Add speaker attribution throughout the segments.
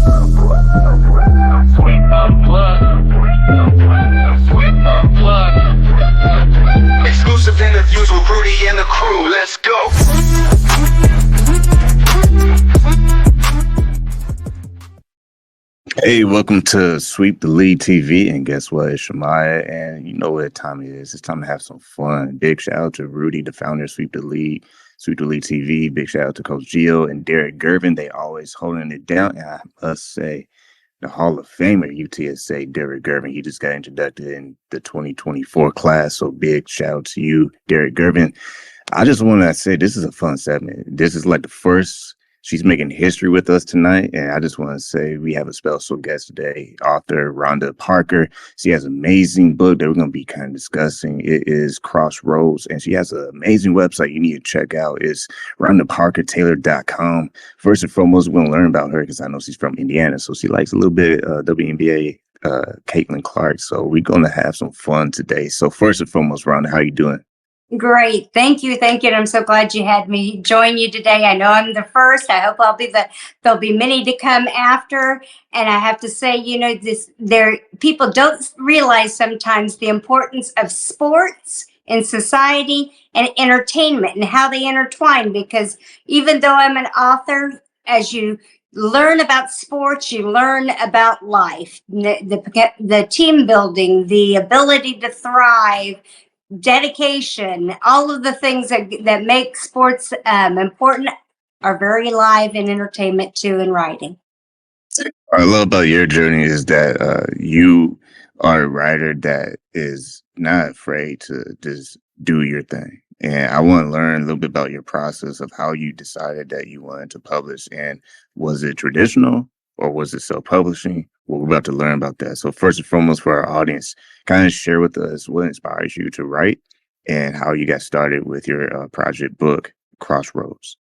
Speaker 1: Sweet Unplugged. Sweet Unplugged. Exclusive interviews with Rudy and the crew. Let's go.
Speaker 2: Hey, welcome to Sweep the League TV, and guess what? It's Shemaiah, and you know what time it is. It's time to have some fun. Big shout out to Rudy, the founder of Sweep the League TV. Big shout out to Coach Gio and Derek Gervin. They always holding it down, and I must say, the Hall of Famer UTSA, Derek Gervin, he just got inducted in the 2024 class, so big shout out to you, Derek Gervin. I just want to say this is a fun segment. This is like the first. She's making history with us tonight, and I just want to say we have a special guest today, author Rhonda Parker. She has an amazing book that we're going to be kind of discussing. It is Crossroads, and she has an amazing website you need to check out. It's RhondaParkerTaylor.com. First and foremost, we're going to learn about her because I know she's from Indiana, so she likes a little bit WNBA, Caitlin Clark. So we're going to have some fun today. So first and foremost, Rhonda, how you doing?
Speaker 3: Great. Thank you. And I'm so glad you had me join you today. I know I'm the first. I hope there'll be many to come after. And I have to say, people don't realize sometimes the importance of sports in society and entertainment and how they intertwine, because even though I'm an author, as you learn about sports, you learn about life, the team building, the ability to thrive, dedication, all of the things that make sports important are very live in entertainment too, in writing.
Speaker 2: What I love about your journey is that you are a writer that is not afraid to just do your thing. And I want to learn a little bit about your process of how you decided that you wanted to publish. And was it traditional or was it self-publishing? Well, we're about to learn about that. So first and foremost, for our audience, kind of share with us what inspires you to write and how you got started with your project book, Crossroads.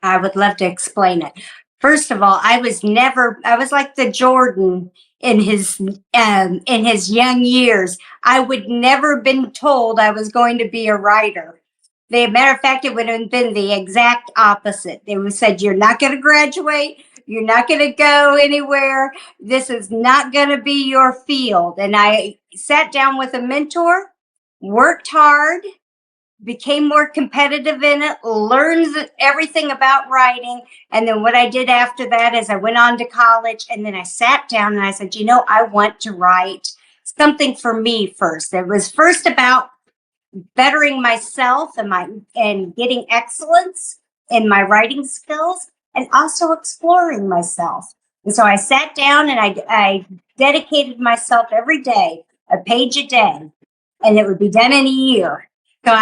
Speaker 3: I would love to explain it. First of all, I was like the Jordan in his young years. I would never been told I was going to be a writer. As a matter of fact, it would have been the exact opposite. They would have said, you're not going to graduate. You're not going to go anywhere. This is not going to be your field. And I sat down with a mentor, worked hard, became more competitive in it, learned everything about writing. And then what I did after that is I went on to college, and then I sat down and I said, I want to write something for me first. It was first about bettering myself and getting excellence in my writing skills, and also exploring myself. And so I sat down and I dedicated myself every day, a page a day, and it would be done in a year. So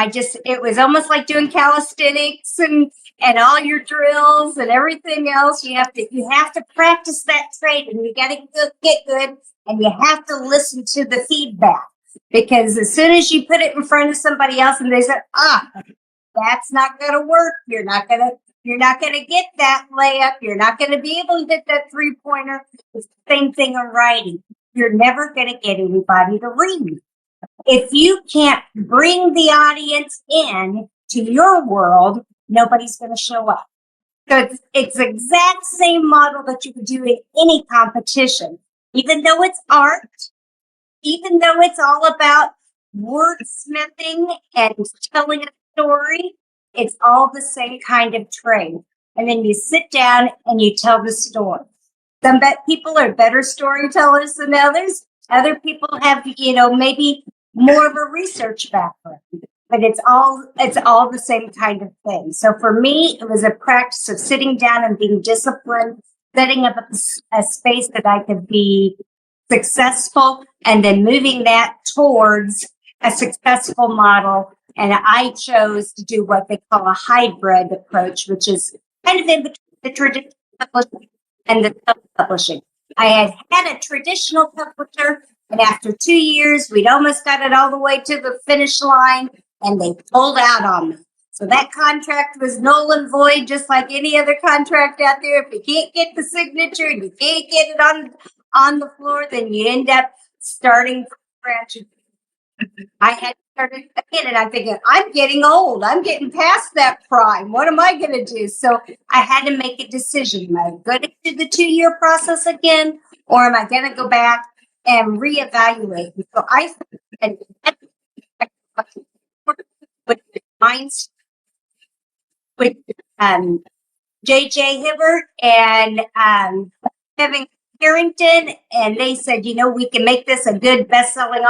Speaker 3: it was almost like doing calisthenics and all your drills and everything else. You have to practice that trait, and you got to get good, and you have to listen to the feedback, because as soon as you put it in front of somebody else and they say, that's not going to work. You're not going to get that layup. You're not going to be able to hit that three-pointer. It's the same thing in writing. You're never going to get anybody to read. If you can't bring the audience in to your world, nobody's going to show up. So it's the exact same model that you could do in any competition. Even though it's art, even though it's all about wordsmithing and telling a story, it's all the same kind of trade. And then you sit down and you tell the story. Some people are better storytellers than others. Other people have, maybe more of a research background. But it's all the same kind of thing. So for me, it was a practice of sitting down and being disciplined, setting up a space that I could be successful, and then moving that towards a successful model. And I chose to do what they call a hybrid approach, which is kind of in between the traditional publishing and the self-publishing. I had a traditional publisher, and after 2 years, we'd almost got it all the way to the finish line, and they pulled out on me. So that contract was null and void, just like any other contract out there. If you can't get the signature and you can't get it on the floor, then you end up starting from scratch. I had to started again, and I'm thinking, I'm getting old. I'm getting past that prime. What am I going to do? So I had to make a decision. Am I going to do the 2-year process again, or am I going to go back and reevaluate? And so I and with minds with J.J. Hibbert and Kevin Carrington, and they said, we can make this a good best-selling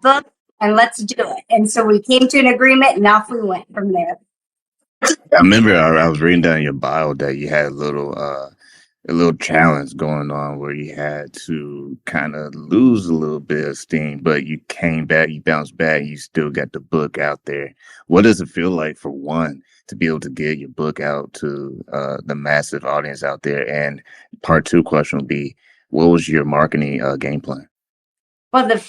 Speaker 3: book, and let's do it. And so we came to an agreement, and off we went from there.
Speaker 2: I remember I was reading down your bio that you had a little challenge going on where you had to kind of lose a little bit of steam, but you came back, you bounced back, you still got the book out there. What does it feel like, for one, to be able to get your book out to the massive audience out there? And part 2 question would be, what was your marketing game plan?
Speaker 3: Well, the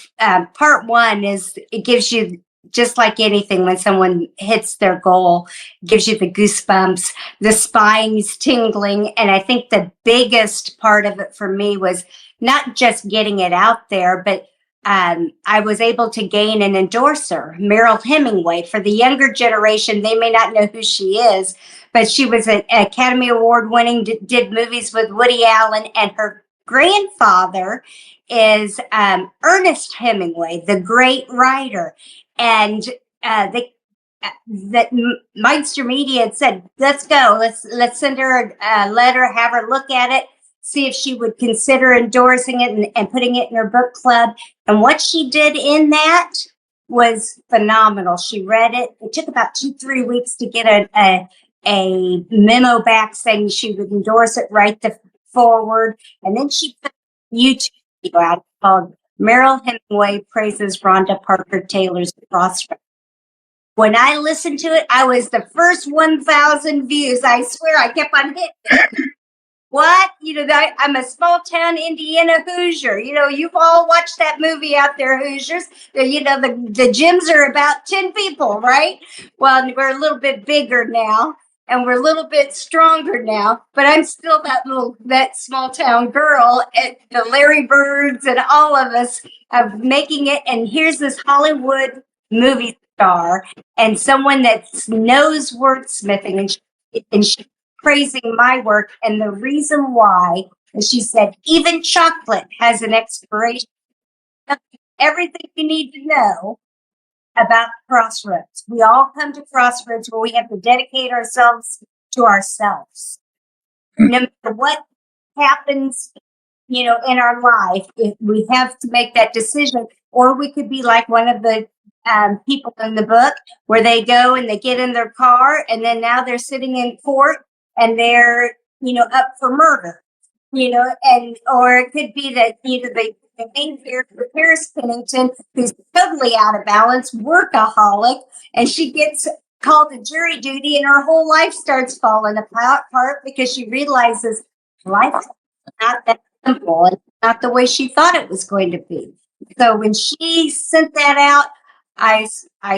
Speaker 3: part 1 is it gives you, just like anything, when someone hits their goal, gives you the goosebumps, the spine's tingling. And I think the biggest part of it for me was not just getting it out there, but I was able to gain an endorser, Meryl Hemingway. For the younger generation, they may not know who she is, but she was an Academy Award winning, did movies with Woody Allen, and her grandfather is Ernest Hemingway, the great writer. And that Meister Media had said, let's go, let's send her a letter, have her look at it, see if she would consider endorsing it and putting it in her book club. And what she did in that was phenomenal. She read it. It took about 2-3 weeks to get a memo back saying she would endorse it, write the forward. And then she put a YouTube video out called Meryl Hemingway Praises Rhonda Parker Taylor's Crossroads. When I listened to it, I was the first 1,000 views. I swear, I kept on hitting it. What? I'm a small town Indiana Hoosier. You've all watched that movie out there, Hoosiers. The gyms are about 10 people, right? Well, we're a little bit bigger now, and we're a little bit stronger now, but I'm still that small town girl, and the Larry Birds and all of us of making it. And here's this Hollywood movie star and someone that knows wordsmithing, and she's praising my work. And the reason why is she said, even chocolate has an expiration. Everything you need to know about crossroads. We all come to crossroads where we have to dedicate ourselves to ourselves. No matter what happens, in our life, we have to make that decision. Or we could be like one of the people in the book where they go and they get in their car, and then now they're sitting in court and they're, up for murder, or it could be that, the main character, Paris Pennington, who's totally out of balance, workaholic, and she gets called to jury duty, and her whole life starts falling apart because she realizes life is not that simple and not the way she thought it was going to be. So when she sent that out, I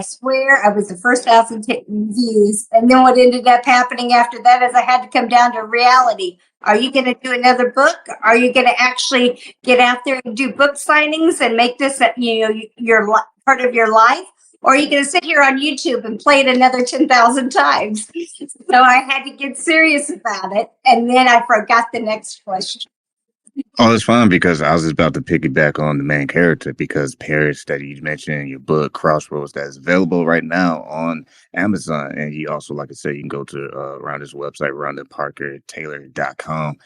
Speaker 3: swear I was the first 1,000 views. And then what ended up happening after that is I had to come down to reality. Are you going to do another book? Are you going to actually get out there and do book signings and make this, your part of your life? Or are you going to sit here on YouTube and play it another 10,000 times? So I had to get serious about it. And then I forgot the next question.
Speaker 2: Oh, it's fun because I was just about to piggyback on the main character, because Paris, that you mentioned in your book, Crossroads, that is available right now on Amazon. And you also, like I said, you can go to Rhonda's website, RhondaParkerTaylor.com.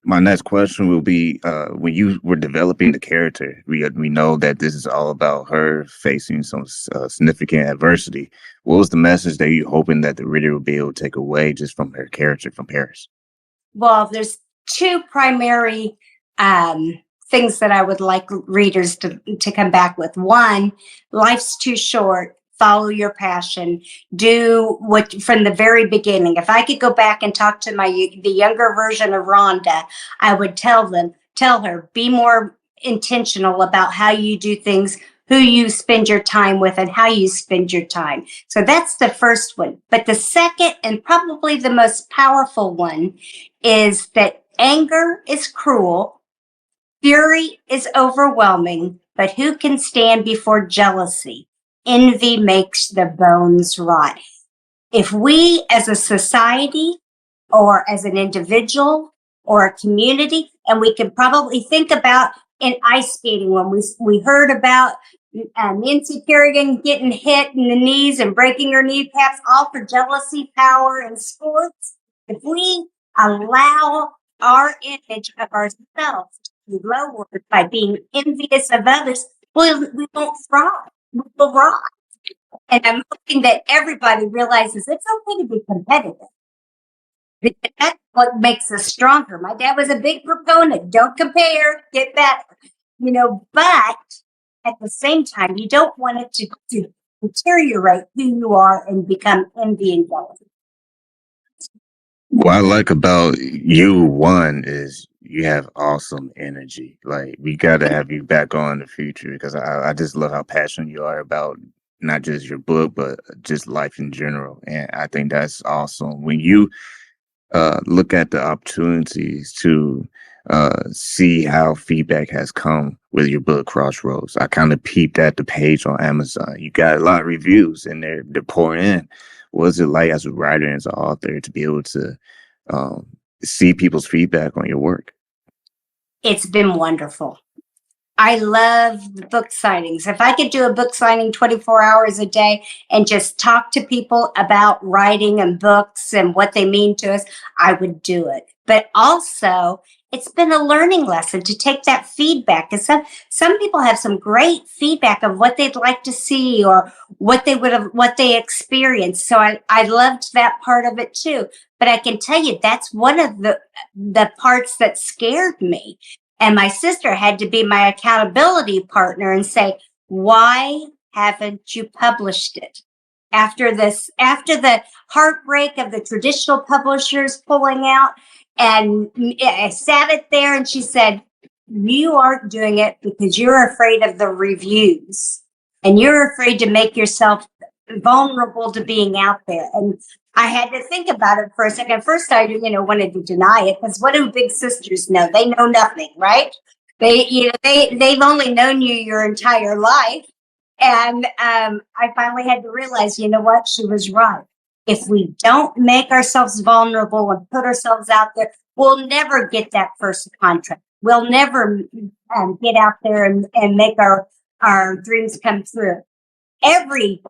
Speaker 2: My next question will be, when you were developing the character, we know that this is all about her facing some significant adversity. What was the message that you're hoping that the reader will be able to take away just from her character, from Paris?
Speaker 3: Well, there's 2 primary things that I would like readers to come back with. 1, life's too short. Follow your passion. Do what from the very beginning. If I could go back and talk to the younger version of Rhonda, I would tell her, be more intentional about how you do things, who you spend your time with, and how you spend your time. So that's the first one. But the second, and probably the most powerful one, is that anger is cruel, fury is overwhelming, but who can stand before jealousy? Envy makes the bones rot. If we as a society or as an individual or a community, and we can probably think about in ice skating when we heard about Nancy Kerrigan getting hit in the knees and breaking her kneecaps, all for jealousy, power, and sports. If we allow our image of ourselves to be lowered by being envious of others, we won't thrive. We will rot. And I'm hoping that everybody realizes it's okay to be competitive. Because that's what makes us stronger. My dad was a big proponent. Don't compare, get better. But at the same time, you don't want it to deteriorate who you are and become envy and jealousy.
Speaker 2: What I like about you, one, is you have awesome energy. Like, we got to have you back on in the future because I just love how passionate you are about not just your book, but just life in general. And I think that's awesome. When you look at the opportunities to see how feedback has come with your book Crossroads. I kind of peeped at the page on Amazon. You got a lot of reviews and they're pouring in. What is it like as a writer and as an author to be able to see people's feedback on your work?
Speaker 3: It's been wonderful. I love book signings. If I could do a book signing 24 hours a day and just talk to people about writing and books and what they mean to us, I would do it. But also, it's been a learning lesson to take that feedback. Because some people have some great feedback of what they'd like to see or what they experienced. So I loved that part of it too. But I can tell you that's one of the parts that scared me. And my sister had to be my accountability partner and say, why haven't you published it? After the heartbreak of the traditional publishers pulling out, and I sat it there and she said, you aren't doing it because you're afraid of the reviews and you're afraid to make yourself vulnerable to being out there. And I had to think about it for a second. First, I wanted to deny it because what do big sisters know? They know nothing, right? They've only known you your entire life. And I finally had to realize, you know what? She was right. If we don't make ourselves vulnerable and put ourselves out there, we'll never get that first contract. We'll never get out there and make our dreams come true. Every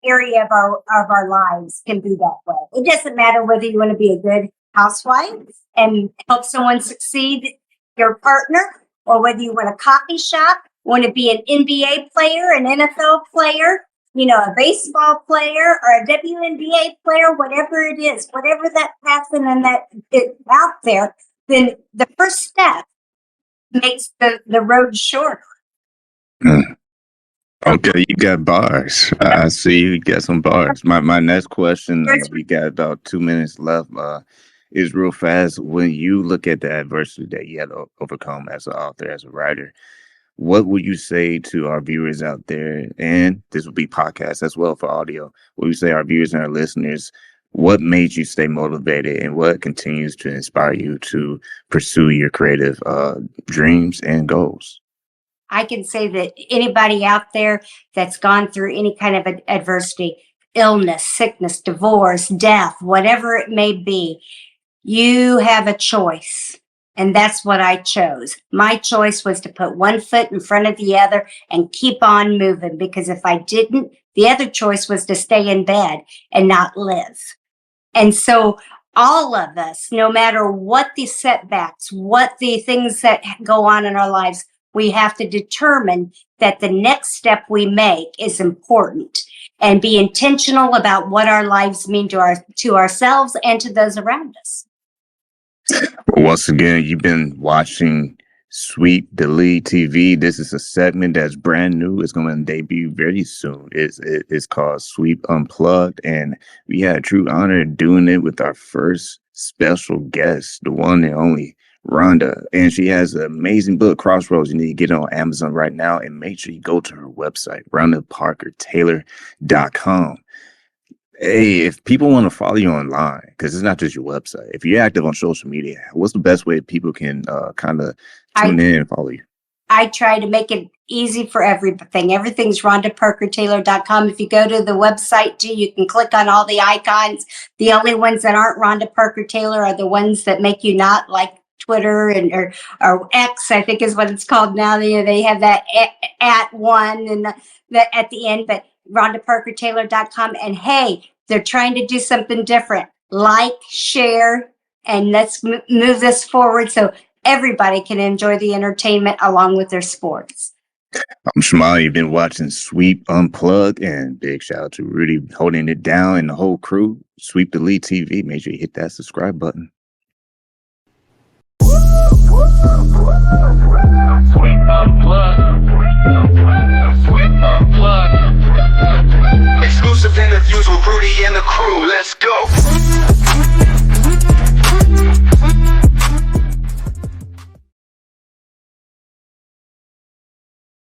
Speaker 3: area of our lives can be that way. It doesn't matter whether you want to be a good housewife and help someone succeed, your partner, or whether you want a coffee shop, want to be an NBA player, an NFL player, a baseball player or a WNBA player, whatever it is, whatever that passion and that is out there, then the first step makes the road shorter.
Speaker 2: Okay, you got bars. I see you got some bars. My next question, we got about 2 minutes left, is real fast. When you look at the adversity that you had to overcome as an author, as a writer, what would you say to our viewers out there? And this will be podcast as well for audio. What would you say our viewers and our listeners? What made you stay motivated and what continues to inspire you to pursue your creative dreams and goals?
Speaker 3: I can say that anybody out there that's gone through any kind of adversity, illness, sickness, divorce, death, whatever it may be, you have a choice. And that's what I chose. My choice was to put one foot in front of the other and keep on moving, because if I didn't, the other choice was to stay in bed and not live. And so all of us, no matter what the setbacks, what the things that go on in our lives, we have to determine that the next step we make is important and be intentional about what our lives mean to ourselves and to those around us.
Speaker 2: Once again, you've been watching Sweep the Lead TV. This is a segment that's brand new. It's going to debut very soon. It's called Sweep Unplugged, and we had a true honor doing it with our first special guest, the one and only Rhonda. And she has an amazing book, Crossroads. You need to get it on Amazon right now, and make sure you go to her website, RhondaParkerTaylor.com. Hey, if people want to follow you online, because it's not just your website, if you're active on social media, what's the best way people can kind of tune in and follow you?
Speaker 3: I try to make it easy for everything. Everything's RhondaParkerTaylor.com. If you go to the website too, you can click on all the icons. The only ones that aren't Rhonda Parker Taylor are the ones that make you not like Twitter or X, I think is what it's called now. They have that at one and that at the end, but RhondaParkerTaylor.com. And hey, they're trying to do something different. Like, share, and let's move this forward so everybody can enjoy the entertainment along with their sports.
Speaker 2: I'm Shema. You've been watching Sweep Unplugged, and big shout out to Rudy holding it down and the whole crew. Sweep the Lead TV. Make sure you hit that subscribe button.
Speaker 1: Sweep Unplugged. Sweep Unplugged.